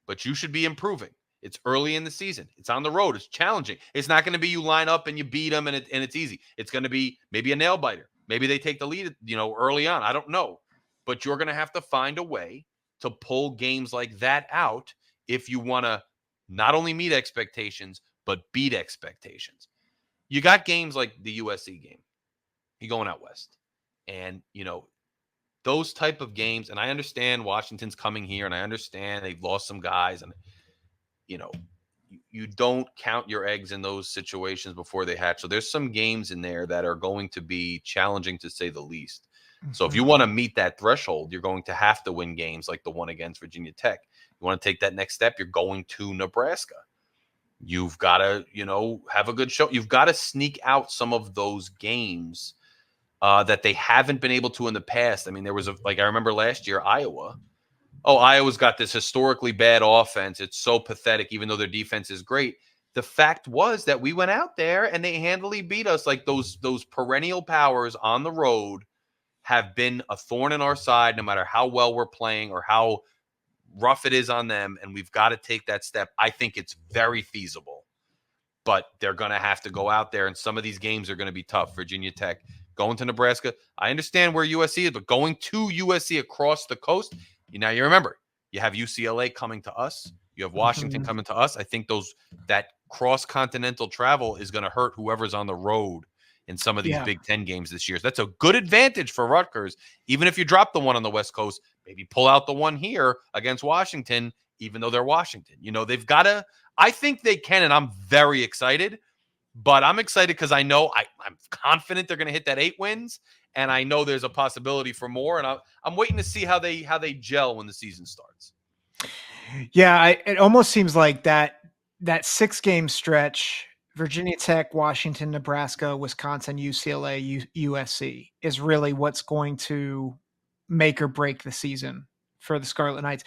but you should be improving. It's early in the season. It's on the road. It's challenging. It's not going to be you line up and you beat them and it's easy. It's going to be maybe a nail biter. Maybe they take the lead, early on. I don't know. But you're going to have to find a way to pull games like that out if you want to not only meet expectations, but beat expectations. You got games like the USC game. You're going out west. And, those type of games, and I understand Washington's coming here, and I understand they've lost some guys, and you don't count your eggs in those situations before they hatch. So there's some games in there that are going to be challenging to say the least. So if you want to meet that threshold, you're going to have to win games like the one against Virginia Tech. You want to take that next step, you're going to Nebraska. You've got to, have a good show. You've got to sneak out some of those games that they haven't been able to in the past. I mean, there was I remember last year, Iowa. Oh, Iowa's got this historically bad offense. It's so pathetic, even though their defense is great. The fact was that we went out there and they handily beat us. Like those perennial powers on the road have been a thorn in our side, no matter how well we're playing or how rough it is on them. And we've got to take that step. I think it's very feasible, but they're going to have to go out there. And some of these games are going to be tough. Virginia Tech going to Nebraska. I understand where USC is, but going to USC across the coast, now you remember, you have UCLA coming to us. You have Washington coming to us. I think that cross-continental travel is going to hurt whoever's on the road in some of these Big Ten games this year. So that's a good advantage for Rutgers. Even if you drop the one on the West Coast, maybe pull out the one here against Washington, even though they're Washington. They've got to – I think they can, and I'm very excited. But I'm excited because I know I'm confident they're going to hit that 8 wins, and I know there's a possibility for more. And I'm waiting to see how they gel when the season starts. Yeah, it almost seems like that 6-game stretch: Virginia Tech, Washington, Nebraska, Wisconsin, UCLA, USC is really what's going to make or break the season for the Scarlet Knights.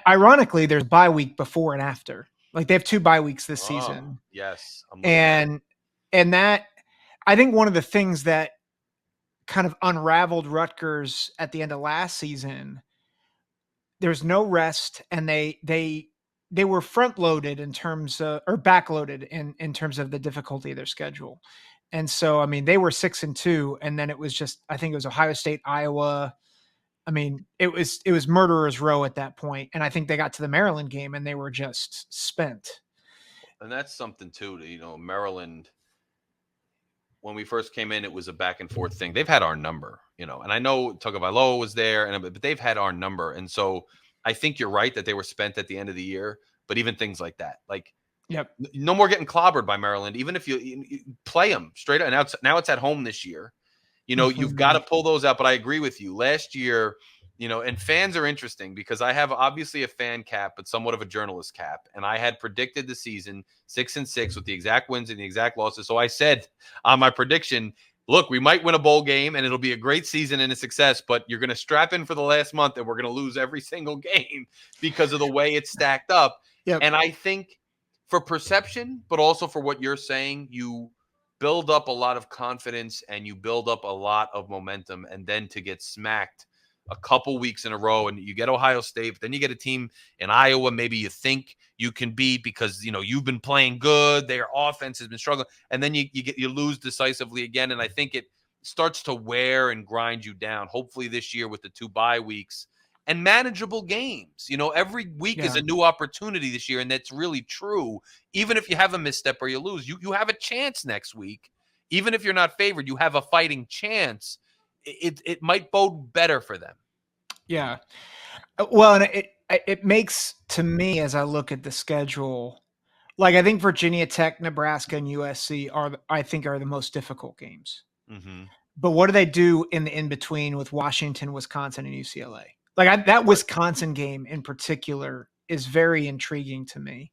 Ironically, there's bye week before and after. Like they have 2 bye weeks this season. Yes. And that, I think one of the things that kind of unraveled Rutgers at the end of last season, there's no rest, and they were front loaded in terms of, or back loaded in terms of the difficulty of their schedule. And so, I mean, they were 6-2, and then it was just, I think it was Ohio State, Iowa. I mean, it was murderer's row at that point. And I think they got to the Maryland game and they were just spent. And that's something too, Maryland, when we first came in, it was a back and forth thing. They've had our number, and I know Tagovailoa was there, but they've had our number. And so I think you're right that they were spent at the end of the year, but even things like that, no more getting clobbered by Maryland, even if you play them straight up. And now it's at home this year. You've got to pull those out. But I agree with you. Last year, and fans are interesting because I have obviously a fan cap, but somewhat of a journalist cap. And I had predicted the season 6-6 with the exact wins and the exact losses. So I said on my prediction, look, we might win a bowl game and it'll be a great season and a success, but you're going to strap in for the last month and we're going to lose every single game because of the way it's stacked up. Yep. And I think for perception, but also for what you're saying, you build up a lot of confidence and you build up a lot of momentum, and then to get smacked a couple weeks in a row, and you get Ohio State, but then you get a team in Iowa maybe you think you can beat because you've been playing good, their offense has been struggling, and then you lose decisively again. And I think it starts to wear and grind you down. Hopefully this year with the 2 bye weeks and manageable games, every week is a new opportunity this year, and that's really true. Even if you have a misstep or you lose, you have a chance next week. Even if you're not favored, you have a fighting chance. It might bode better for them. Yeah. Well, and it makes, to me, as I look at the schedule, I think Virginia Tech, Nebraska, and USC are the most difficult games. Mm-hmm. But what do they do in the in-between with Washington, Wisconsin, and UCLA? That Wisconsin game in particular is very intriguing to me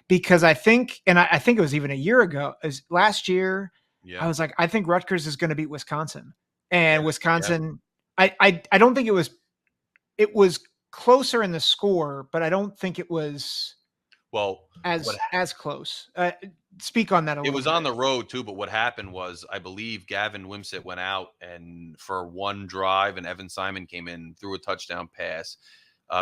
because I think, and I think it was even a year ago, as last year, I Yeah. was like, I think Rutgers is going to beat Wisconsin, Yeah. and Yeah. Wisconsin, I don't think it was closer in the score, but I don't think it was Well, what as close. Speak on that a it little was on bit. the road too, but what happened was I believe Gavin Wimsatt went out and for one drive, and Evan Simon came in, threw a touchdown pass.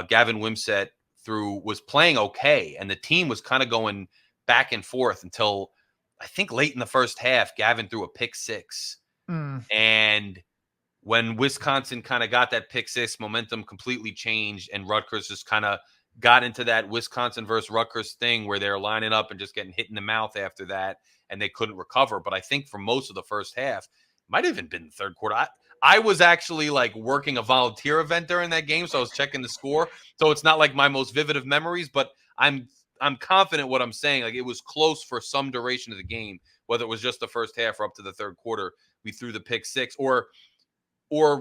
Gavin Wimsatt was playing okay, and the team was kind of going back and forth until I think late in the first half. Gavin threw a pick six, Mm, and when Wisconsin kind of got that pick six, momentum completely changed, and Rutgers just kind of got into that Wisconsin versus Rutgers thing where they're lining up and just getting hit in the mouth after that, and they couldn't recover. But I think for most of the first half, might have even been the third quarter. I was actually like working a volunteer event during that game, so I was checking the score. So it's not like my most vivid of memories, but I'm confident what I'm saying. Like it was close for some duration of the game, whether it was just the first half or up to the third quarter. We threw the pick six, or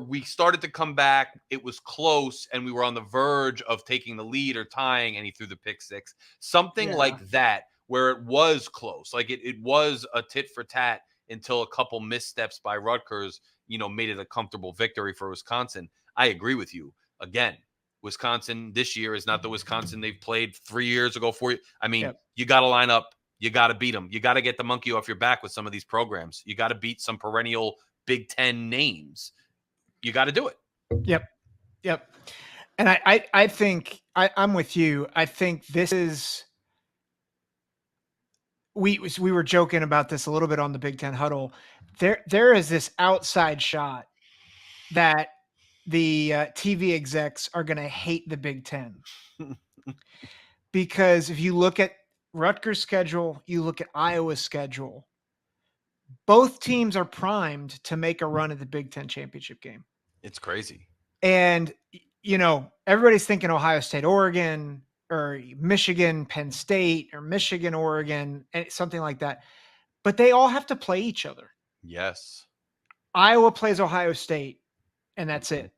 we started to come back. It was close, and we were on the verge of taking the lead or tying, and he threw the pick six. Something yeah. like that, where it was close. Like it was a tit for tat until a couple missteps by Rutgers, made it a comfortable victory for Wisconsin. I agree with you. Again, Wisconsin this year is not the Wisconsin they've played 3 years ago, 4 years. I mean, Yep. you got to line up. You got to beat them. You got to get the monkey off your back with some of these programs. You got to beat some perennial Big Ten names. You got to do it. Yep. Yep. And I think I'm with you. I think this is we were joking about this a little bit on the Big Ten huddle. There is this outside shot that the TV execs are going to hate the Big Ten because if you look at Rutgers' schedule, you look at Iowa's schedule, both teams are primed to make a run at the Big Ten championship game. It's crazy. And, everybody's thinking Ohio State, Oregon, or Michigan, Penn State, or Michigan, Oregon, and something like that. But they all have to play each other. Yes. Iowa plays Ohio State, and that's it.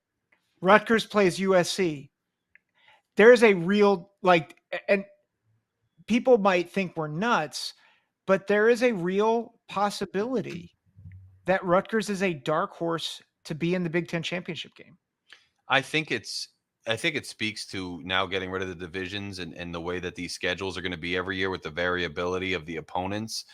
Rutgers plays USC. There's a real, and people might think we're nuts, but there is a real possibility that Rutgers is a dark horse to be in the Big Ten championship game. I think it speaks to now getting rid of the divisions and the way that these schedules are going to be every year with the variability of the opponents.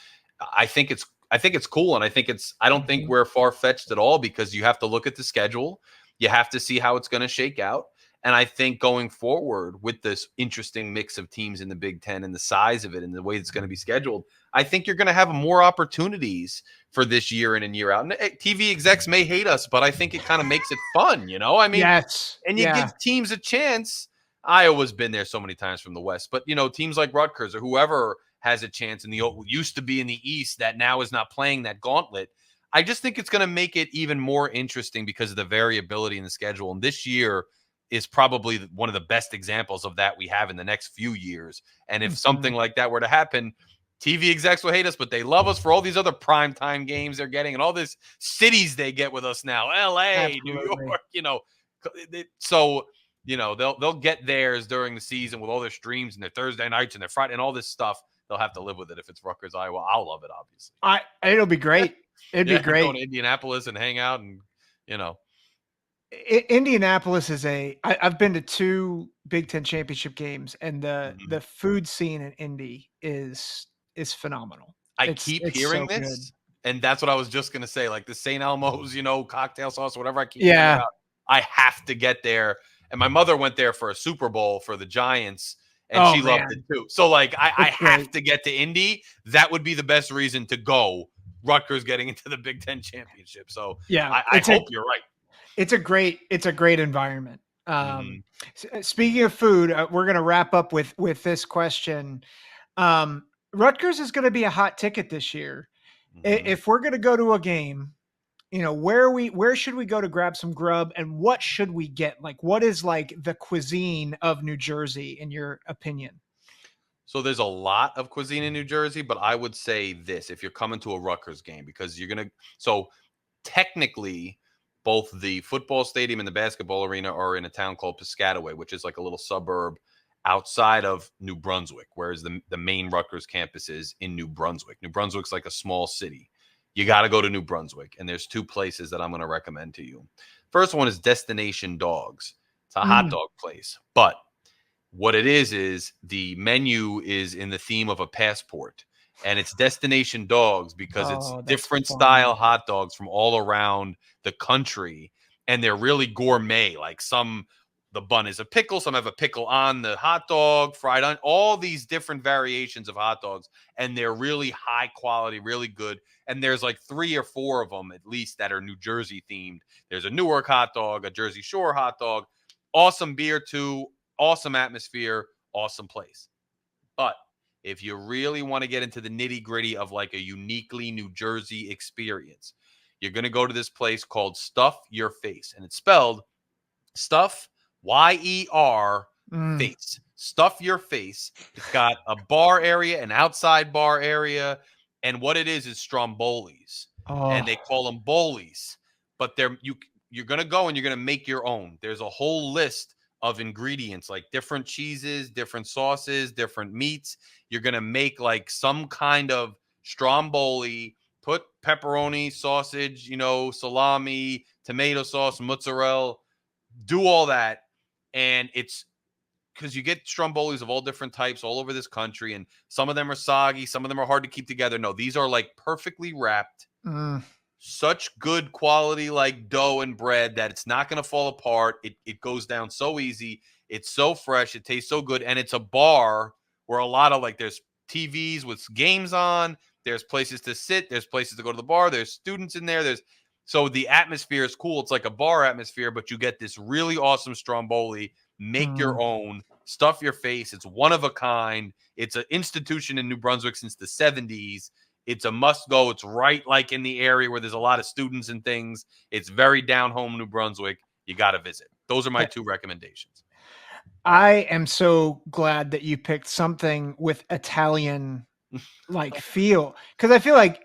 I think it's cool, and I don't think we're far-fetched at all because you have to look at the schedule. You have to see how it's going to shake out. And I think going forward with this interesting mix of teams in the Big Ten and the size of it and the way it's going to be scheduled, I think you're going to have more opportunities for this year in and year out. And TV execs may hate us, but I think it kind of makes it fun, I mean, Yes. and you give teams a chance. Iowa's been there so many times from the West, but teams like Rutgers or whoever has a chance in the used to be in the East that now is not playing that gauntlet. I just think it's going to make it even more interesting because of the variability in the schedule. And this year is probably one of the best examples of that we have in the next few years. And if something like that were to happen, TV execs will hate us, but they love us for all these other primetime games they're getting and all these cities they get with us now. LA, New York, So, they'll get theirs during the season with all their streams and their Thursday nights and their Friday and all this stuff. They'll have to live with it. If it's Rutgers, Iowa, I'll love it, obviously. It'll be great. It'd be great. Going to Indianapolis and hang out and, Indianapolis is I've been to 2 Big Ten championship games, and the food scene in Indy is phenomenal. I It's keep so hearing good. this, and that's what I was just gonna say. Like the St. Elmo's, cocktail sauce, whatever. I keep hearing about. I have to get there. And my mother went there for a Super Bowl for the Giants, and she loved it too. So like, I have to get to Indy. That would be the best reason to go. Rutgers getting into the Big Ten championship. So Yeah, I hope you're right. It's a great environment. Speaking of food, we're going to wrap up with this question. Rutgers is going to be a hot ticket this year. If we're going to go to a game, where should we go to grab some grub, and what should we get? Like, what is like the cuisine of New Jersey in your opinion? So there's a lot of cuisine in New Jersey, but I would say this: if you're coming to a Rutgers game, because so technically both the football stadium and the basketball arena are in a town called Piscataway, which is like a little suburb outside of New Brunswick, whereas the main Rutgers campus is in New Brunswick. New Brunswick's like a small city. You got to go to New Brunswick. And there's two places that I'm going to recommend to you. First one is Destination Dogs. It's a hot dog place. But what it is the menu is in the theme of a passport. And it's Destination Dogs because it's different style hot dogs from all around the country. And they're really gourmet. Like the bun is a pickle. Some have a pickle on the hot dog, fried on, all these different variations of hot dogs. And they're really high quality, really good. And there's like 3 or 4 of them at least that are New Jersey themed. There's a Newark hot dog, a Jersey Shore hot dog, awesome beer too, awesome atmosphere, awesome place. But if you really want to get into the nitty gritty of like a uniquely New Jersey experience, you're going to go to this place called Stuff Your Face. And it's spelled Stuff, Y-E-R, Face. Stuff Your Face. It's got a bar area, an outside bar area. And what it is Strombolis. And they call them bolies. But you're going to go and you're going to make your own. There's a whole list of ingredients, like different cheeses, different sauces, different meats. You're going to make like some kind of stromboli, put pepperoni, sausage, salami, tomato sauce, mozzarella, do all that. And it's because you get strombolis of all different types all over this country. And some of them are soggy. Some of them are hard to keep together. No, these are like perfectly wrapped. Such good quality like dough and bread that it's not going to fall apart. It goes down so easy. It's so fresh. It tastes so good. And it's a bar where a lot of like there's TVs with games on. There's places to sit. There's places to go to the bar. There's students in there. So the atmosphere is cool. It's like a bar atmosphere, but you get this really awesome stromboli. Make your own. Stuff Your Face. It's one of a kind. It's an institution in New Brunswick since the 70s. It's a must go. It's right like in the area where there's a lot of students and things. It's very down home New Brunswick. You got to visit. Those are my 2 recommendations. I am so glad that you picked something with Italian like feel, because I feel like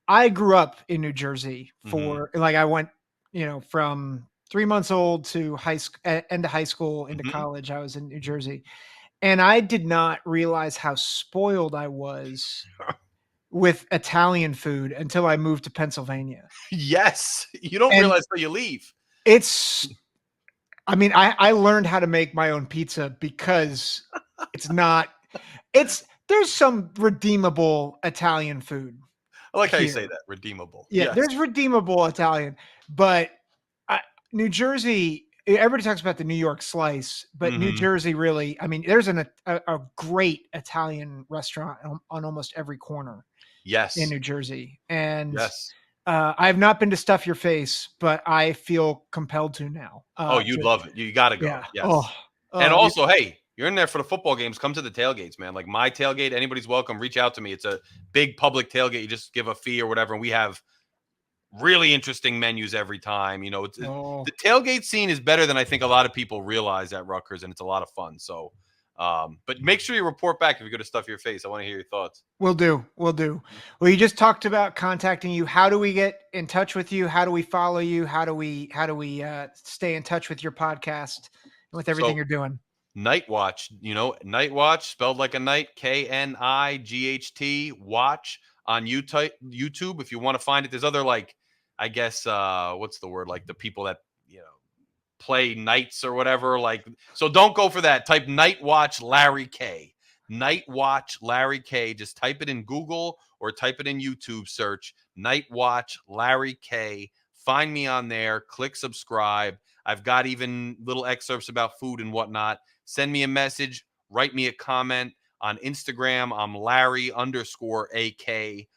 I grew up in New Jersey for like I went, from 3 months old to end of high school into college. I was in New Jersey. And I did not realize how spoiled I was with Italian food until I moved to Pennsylvania. Yes. You don't realize till you leave. I learned how to make my own pizza because there's some redeemable Italian food. I like how you say that, redeemable. Yeah, yes. There's redeemable Italian, but New Jersey, everybody talks about the New York slice, but New Jersey really, there's a great Italian restaurant on almost every corner. Yes. In New Jersey. And yes. I have not been to Stuff Your Face, but I feel compelled to now. You'd love it. You got to go. Yeah. Yes. And also, hey, you're in there for the football games. Come to the tailgates, man. Like my tailgate, anybody's welcome. Reach out to me. It's a big public tailgate. You just give a fee or whatever. And we have really interesting menus every time. The tailgate scene is better than I think a lot of people realize at Rutgers, and it's a lot of fun. So, but make sure you report back if you go to Stuff Your Face. I want to hear your thoughts. Will do. Well, you just talked about contacting you. How do we get in touch with you? How do we follow you? How do we stay in touch with your podcast and with everything you're doing? Night Watch, Night Watch spelled like a night, KNIGHT watch on YouTube. If you want to find it, there's other I guess what's the word, like the people that play knights or whatever, so don't go for that. Type Night Watch Larry K. Night Watch Larry K. Just type it in Google or type it in YouTube search Night Watch Larry K. Find me on there, click subscribe. I've got even little excerpts about food and whatnot. Send me a message, write me a comment on Instagram. I'm Larry_AK.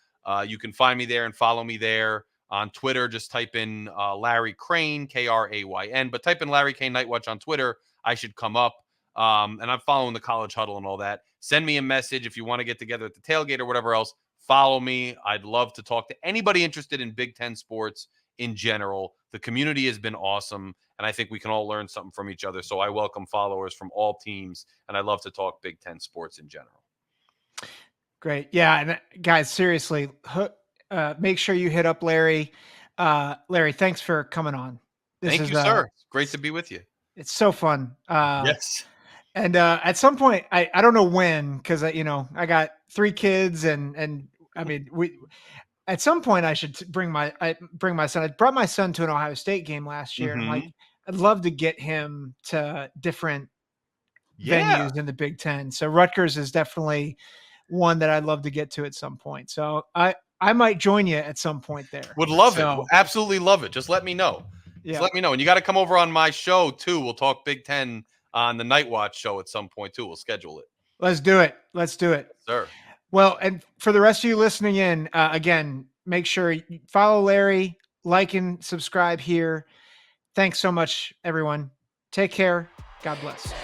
You can find me there and follow me there. On Twitter, just type in Larry Krayn, Krayn, but type in Larry K Night Watch on Twitter. I should come up. And I'm following the College Huddle and all that. Send me a message if you want to get together at the tailgate or whatever else. Follow me. I'd love to talk to anybody interested in Big Ten sports in general. The community has been awesome, and I think we can all learn something from each other. So I welcome followers from all teams, and I love to talk Big Ten sports in general. Great. Yeah, and guys, seriously, make sure you hit up Larry. Larry, thanks for coming on. Thank you, sir. It's great to be with you. It's so fun. Yes. And at some point, I don't know when, because I got 3 kids, and I mean we at some point I should bring my son. I brought my son to an Ohio State game last year, and I'm like, Mhm. I'd love to get him to different Yeah. venues in the Big Ten. So Rutgers is definitely one that I'd love to get to at some point. So I might join you at some point there. Would love it. So Absolutely love it. Just let me know. Just yeah, let me know. And you got to come over on my show too. We'll talk Big Ten on the Night Watch show at some point too. We'll schedule it. let's do it. Let's do it. Yes, sir. Well, and for the rest of you listening in, again, make sure you follow Larry, like and subscribe here. Thanks so much, everyone. Take care. God bless.